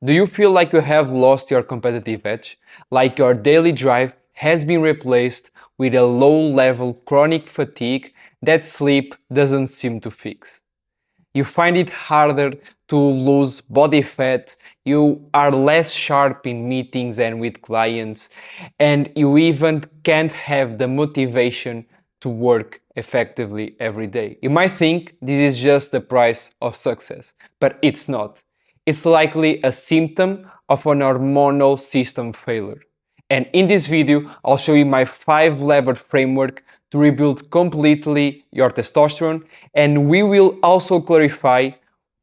Do you feel like you have lost your competitive edge? Like your daily drive has been replaced with a low-level chronic fatigue that sleep doesn't seem to fix? You find it harder to lose body fat, you are less sharp in meetings and with clients, and you even can't have the motivation to work effectively every day. You might think this is just the price of success, but it's not. It's likely a symptom of an hormonal system failure. And in this video, I'll show you my 5-lever framework to rebuild completely your testosterone, and we will also clarify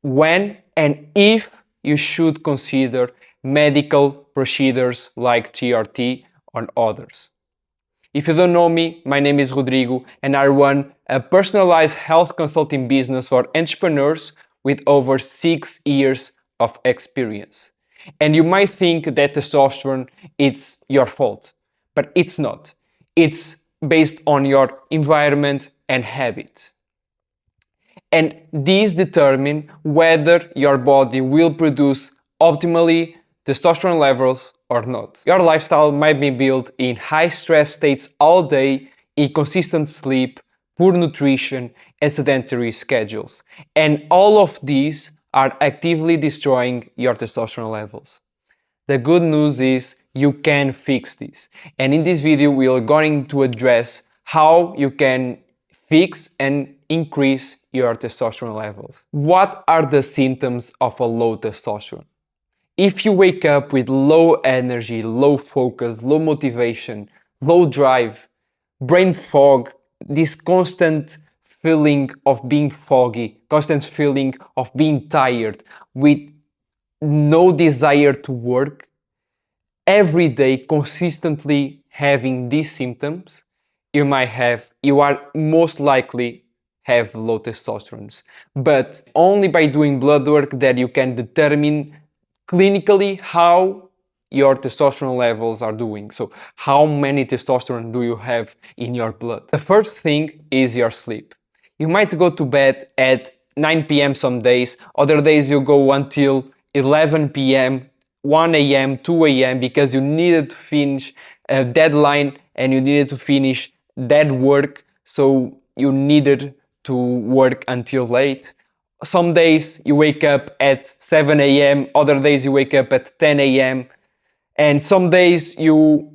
when and if you should consider medical procedures like TRT or others. If you don't know me, my name is Rodrigo and I run a personalized health consulting business for entrepreneurs with over 6 years of experience. And you might think that testosterone is your fault, but it's not. It's based on your environment and habits. And these determine whether your body will produce optimally testosterone levels or not. Your lifestyle might be built in high stress states all day, inconsistent sleep, poor nutrition, and sedentary schedules. And all of these are actively destroying your testosterone levels. The good news is you can fix this. And in this video, we are going to address how you can fix and increase your testosterone levels. What are the symptoms of a low testosterone? If you wake up with low energy, low focus, low motivation, low drive, brain fog, this constant feeling of being foggy, constant feeling of being tired, with no desire to work, every day consistently having these symptoms, you are most likely have low testosterone. But only by doing blood work that you can determine clinically how your testosterone levels are doing. So how many testosterone do you have in your blood? The first thing is your sleep. You might go to bed at 9 p.m. some days, other days you go until 11 p.m., 1 a.m., 2 a.m. because you needed to finish a deadline and you needed to finish that work, so you needed to work until late. Some days you wake up at 7 a.m., other days you wake up at 10 a.m., and some days you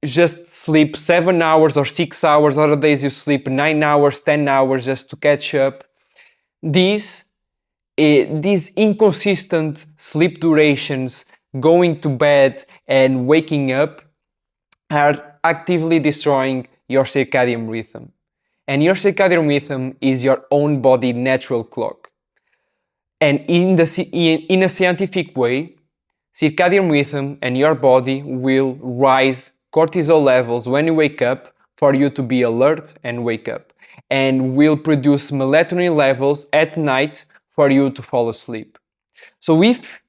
just sleep 7 hours or 6 hours, other days you sleep 9 hours, 10 hours just to catch up. These inconsistent sleep durations, going to bed and waking up, are actively destroying your circadian rhythm. And your circadian rhythm is your own body natural clock. And in a scientific way, circadian rhythm and your body will rise cortisol levels when you wake up for you to be alert and wake up, and will produce melatonin levels at night for you to fall asleep. So if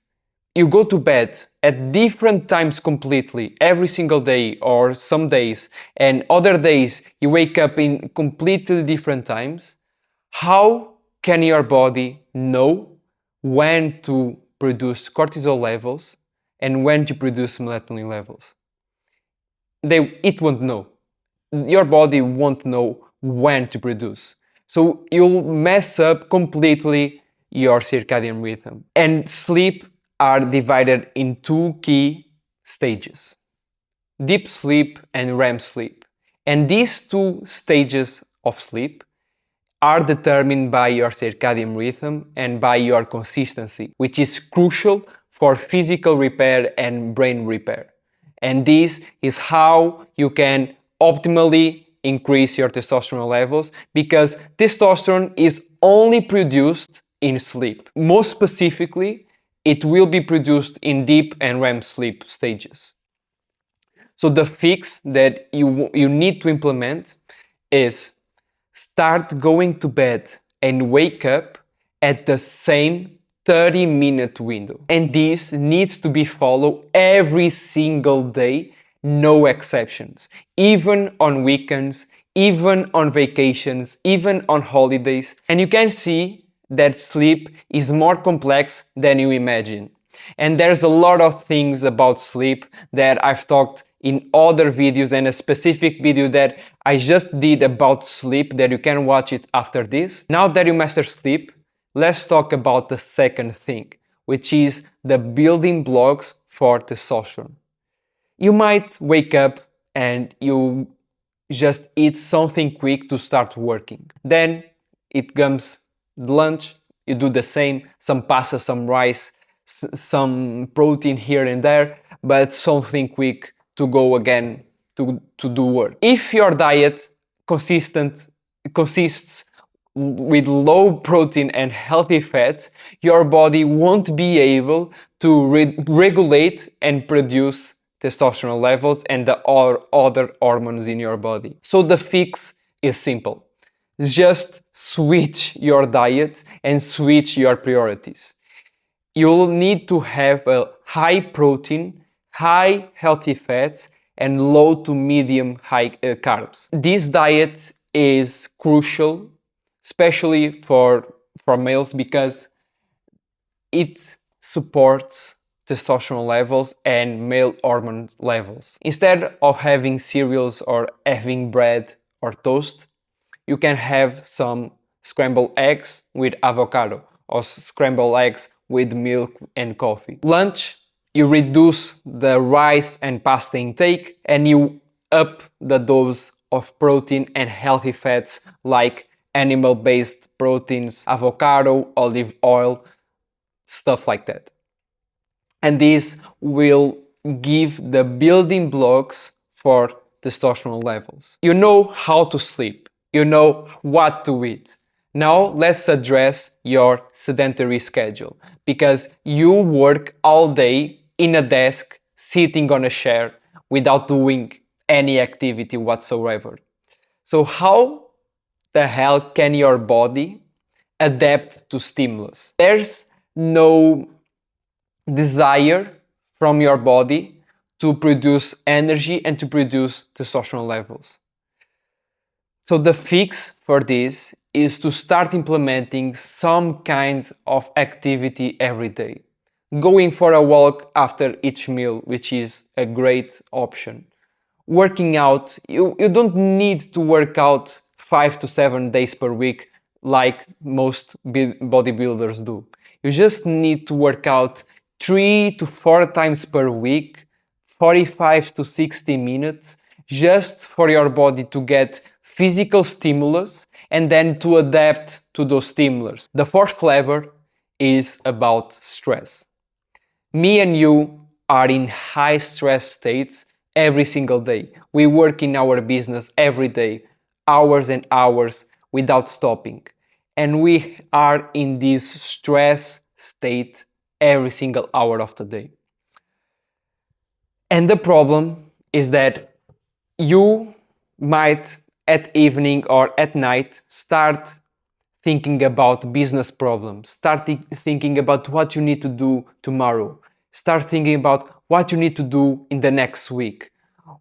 you go to bed at different times completely every single day, or some days, and other days you wake up in completely different times, how can your body know when to produce cortisol levels and when to produce melatonin levels? It won't know. Your body won't know when to produce. So you'll mess up completely your circadian rhythm. And sleep are divided in two key stages: deep sleep and REM sleep. And these two stages of sleep are determined by your circadian rhythm and by your consistency, which is crucial for physical repair and brain repair. And this is how you can optimally increase your testosterone levels, because testosterone is only produced in sleep. Most specifically, it will be produced in deep and REM sleep stages. So the fix that you need to implement is start going to bed and wake up at the same 30-minute window. And this needs to be followed every single day, no exceptions. Even on weekends, even on vacations, even on holidays. And you can see that sleep is more complex than you imagine. And there's a lot of things about sleep that I've talked in other videos, and a specific video that I just did about sleep that you can watch it after this. Now that you master sleep, let's talk about the second thing, which is the building blocks for testosterone. You might wake up and you just eat something quick to start working. Then it comes lunch, you do the same, some pasta, some rice, some protein here and there, but something quick to go again to do work. If your diet consists with low protein and healthy fats, your body won't be able to regulate and produce testosterone levels and the other hormones in your body. So the fix is simple. Just switch your diet and switch your priorities. You'll need to have a high protein, high healthy fats, and low to medium high carbs. This diet is crucial, especially for males, because it supports testosterone levels and male hormone levels. Instead of having cereals or having bread or toast, you can have some scrambled eggs with avocado or scrambled eggs with milk and coffee. Lunch, you reduce the rice and pasta intake and you up the dose of protein and healthy fats like animal-based proteins, avocado, olive oil, stuff like that. And this will give the building blocks for testosterone levels. You know how to sleep. You know what to eat. Now let's address your sedentary schedule, because you work all day in a desk, sitting on a chair without doing any activity whatsoever. So how the hell can your body adapt to stimulus? There's no desire from your body to produce energy and to produce testosterone levels. So the fix for this is to start implementing some kind of activity every day. Going for a walk after each meal, which is a great option. Working out, you don't need to work out 5 to 7 days per week like most bodybuilders do. You just need to work out 3 to 4 times per week, 45 to 60 minutes, just for your body to get physical stimulus and then to adapt to those stimulus. The fourth lever is about stress. Me and you are in high stress states every single day. We work in our business every day, hours and hours without stopping. And we are in this stress state every single hour of the day. And the problem is that you might at evening or at night start thinking about business problems, start thinking about what you need to do tomorrow, start thinking about what you need to do in the next week,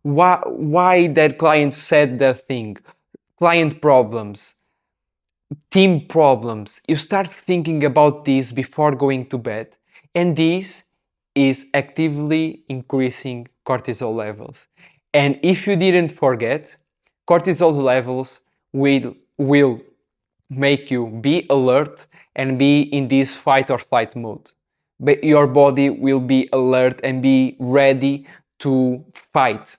why that client said that thing, client problems, team problems. You start thinking about this before going to bed, and this is actively increasing cortisol levels. And if you didn't forget, cortisol levels will make you be alert and be in this fight or flight mode. But your body will be alert and be ready to fight.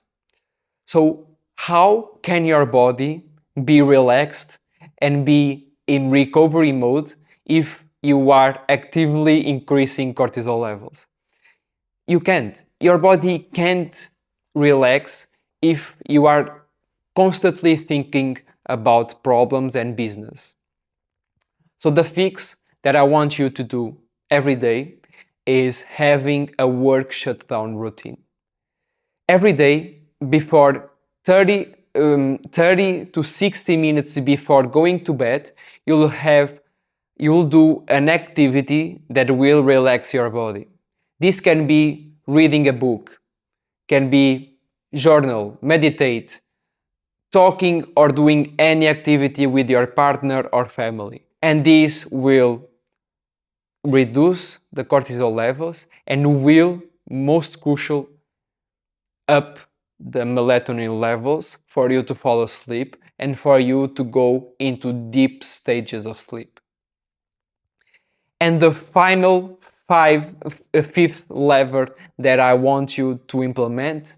So how can your body be relaxed and be in recovery mode if you are actively increasing cortisol levels? You can't. Your body can't relax if you are constantly thinking about problems and business. So the fix that I want you to do every day is having a work shutdown routine. Every day before 30 to 60 minutes before going to bed, you'll do an activity that will relax your body. This can be reading a book, can be journal, meditate, talking or doing any activity with your partner or family. And this will reduce the cortisol levels and will, most crucial, up the melatonin levels for you to fall asleep and for you to go into deep stages of sleep. And the final fifth lever that I want you to implement,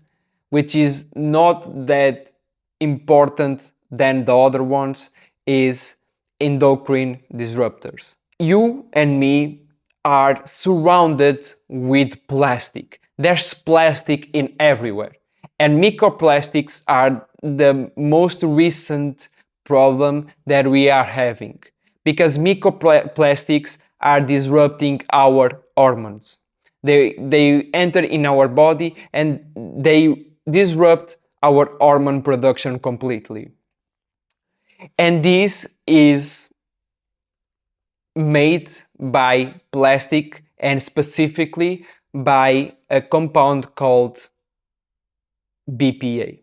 which is not that important than the other ones, is endocrine disruptors. You and me are surrounded with plastic. There's plastic in everywhere. And microplastics are the most recent problem that we are having because microplastics are disrupting our hormones. They enter in our body and they disrupt our hormone production completely. And this is made by plastic and specifically by a compound called BPA.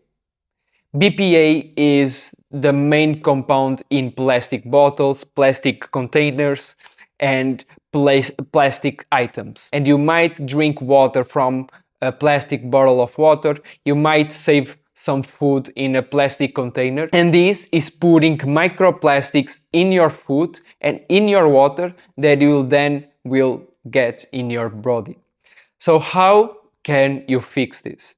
BPA is the main compound in plastic bottles, plastic containers, and plastic items. And you might drink water from a plastic bottle of water, you might save some food in a plastic container, and this is putting microplastics in your food and in your water that you then will get in your body. So how can you fix this?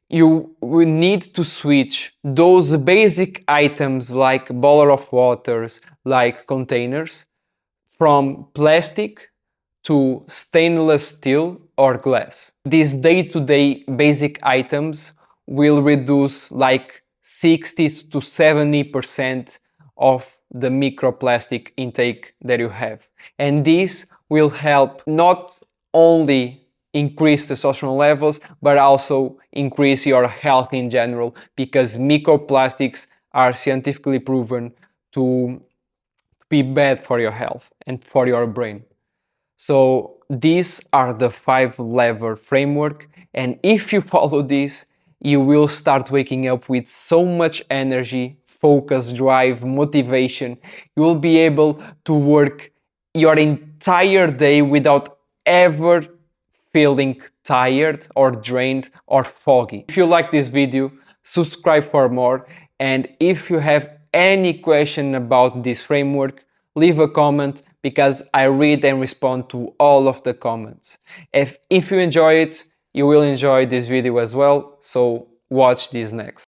You will need to switch those basic items like bottle of waters, like containers, from plastic to stainless steel or glass. These day-to-day basic items will reduce like 60 to 70% of the microplastic intake that you have. And this will help not only increase testosterone levels, but also increase your health in general, because microplastics are scientifically proven to be bad for your health and for your brain. So these are the 5-lever framework, and if you follow this, you will start waking up with so much energy, focus, drive, motivation. You will be able to work your entire day without ever feeling tired or drained or foggy. If you like this video, subscribe for more, and if you have any question about this framework, leave a comment because I read and respond to all of the comments. If you enjoy it, you will enjoy this video as well, so watch this next.